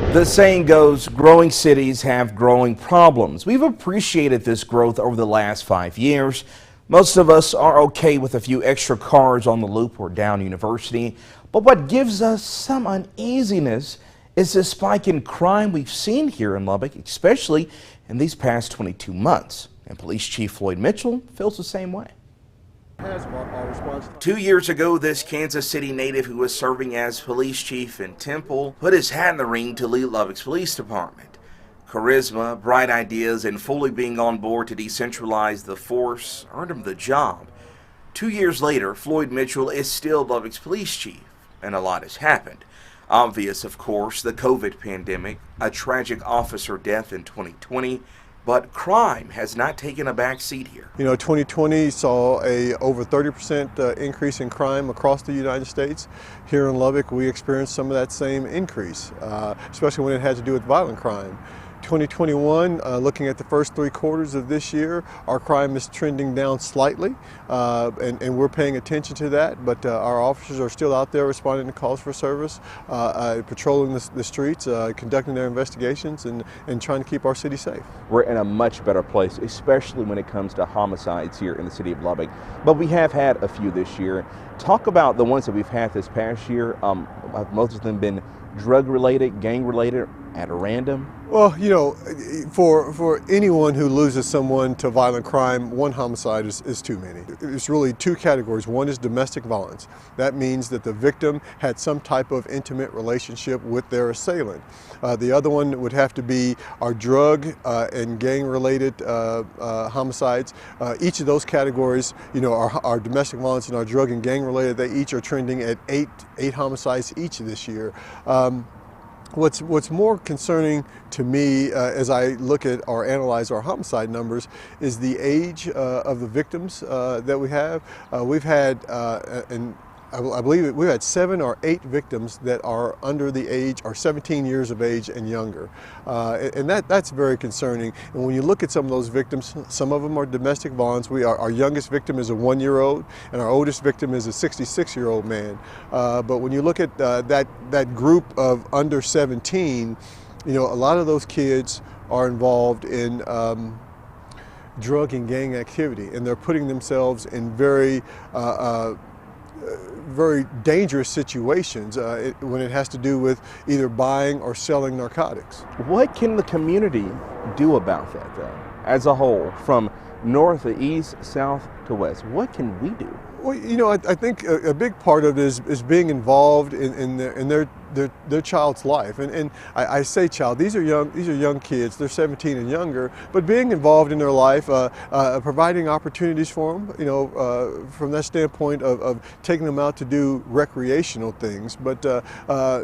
The saying goes, growing cities have growing problems. We've appreciated this growth over the last 5 years. Most of us are okay with a few extra cars on the Loop or down University, but what gives us some uneasiness is the spike in crime we've seen here in Lubbock, especially in these past 22 months. And Police Chief Floyd Mitchell feels the same way. 2 years ago, this Kansas City native who was serving as police chief in Temple put his hat in the ring to lead Lubbock's police department. Charisma, bright ideas, and fully being on board to decentralize the force earned him the job. 2 years later, Floyd Mitchell is still Lubbock's police chief, and a lot has happened. Obvious, of course, the COVID pandemic, a tragic officer death in 2020, but crime has not taken a back seat here. 2020 saw a over 30% increase in crime across the United States. Here in Lubbock, we experienced some of that same increase, especially when it had to do with violent crime. 2021, looking at the first 3 quarters of this year, our crime is trending down slightly, and we're paying attention to that, but our officers are still out there responding to calls for service, patrolling the streets, conducting their investigations, and trying to keep our city safe. We're in a much better place, especially when it comes to homicides here in the city of Lubbock, but we have had a few this year. Talk about the ones that we've had this past year. Most of them been drug-related, gang-related, at a random? Well, for anyone who loses someone to violent crime, one homicide is too many. It's really 2 categories. One is domestic violence. That means that the victim had some type of intimate relationship with their assailant. The other one would have to be our drug and gang-related homicides. Each of those categories, our domestic violence and our drug and gang-related, they each are trending at 8 homicides each this year. What's more concerning to me as I look at or analyze our homicide numbers is the age of the victims that we have. We've had, I believe we've had 7 or 8 victims that are under the age, or 17 years of age and younger. And that's very concerning. And when you look at some of those victims, some of them are domestic violence. Our youngest victim is a 1-year-old, and our oldest victim is a 66-year-old man. But when you look at that group of under 17, a lot of those kids are involved in drug and gang activity, and they're putting themselves in very dangerous situations when it has to do with either buying or selling narcotics. What can the community do about that, though, as a whole, from north to east, south to west? What can we do? Well, I think a big part of it is being involved in their child's life, and I say child. These are young kids. They're 17 and younger, but being involved in their life, providing opportunities for them. From that standpoint of taking them out to do recreational things. But I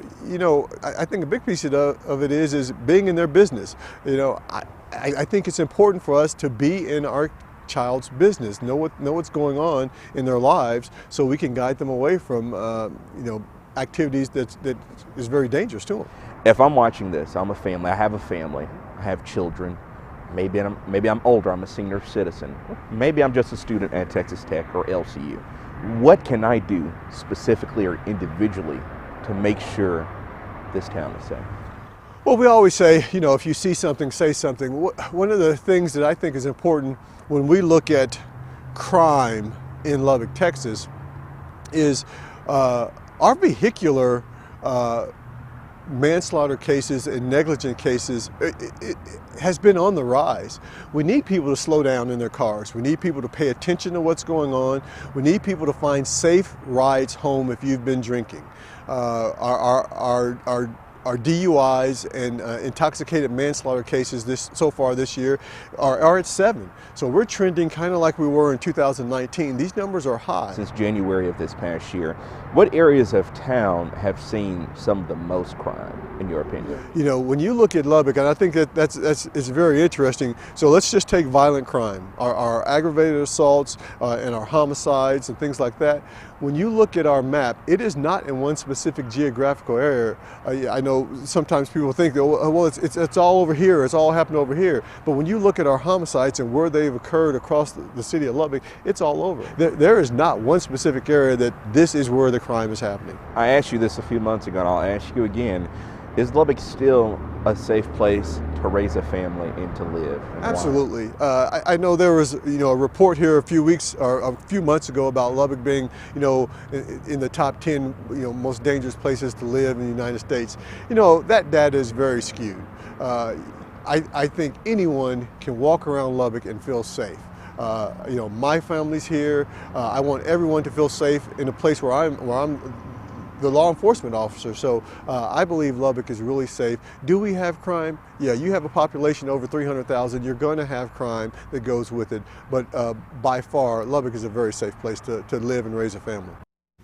think a big piece of it is being in their business. I think it's important for us to be in our child's business, know what's going on in their lives, so we can guide them away from activities that is very dangerous to them. If I'm watching this, I'm a family. I have a family. I have children. Maybe I'm older. I'm a senior citizen. Maybe I'm just a student at Texas Tech or LCU. What can I do specifically or individually to make sure this town is safe? Well, we always say, if you see something, say something. One of the things that I think is important when we look at crime in Lubbock, Texas, is our vehicular manslaughter cases and negligent cases it has been on the rise. We need people to slow down in their cars. We need people to pay attention to what's going on. We need people to find safe rides home if you've been drinking. Our DUIs and intoxicated manslaughter cases so far this year are at 7. So we're trending kind of like we were in 2019. These numbers are high. Since January of this past year, what areas of town have seen some of the most crime, in your opinion? When you look at Lubbock, and I think it's very interesting. So let's just take violent crime, our aggravated assaults and our homicides and things like that. When you look at our map, it is not in one specific geographical area. I know sometimes people think that, well, it's all over here, it's all happened over here. But when you look at our homicides and where they've occurred across the city of Lubbock, it's all over. There is not one specific area that this is where the crime is happening. I asked you this a few months ago, and I'll ask you again. Is Lubbock still a safe place to raise a family and to live? And why? Absolutely. I know there was, a report here a few months ago about Lubbock being, in the top 10, most dangerous places to live in the United States. That data is very skewed. I think anyone can walk around Lubbock and feel safe. My family's here. I want everyone to feel safe in a place where I'm the law enforcement officer. So I believe Lubbock is really safe. Do we have crime? Yeah, you have a population over 300,000. You're going to have crime that goes with it. But by far, Lubbock is a very safe place to live and raise a family.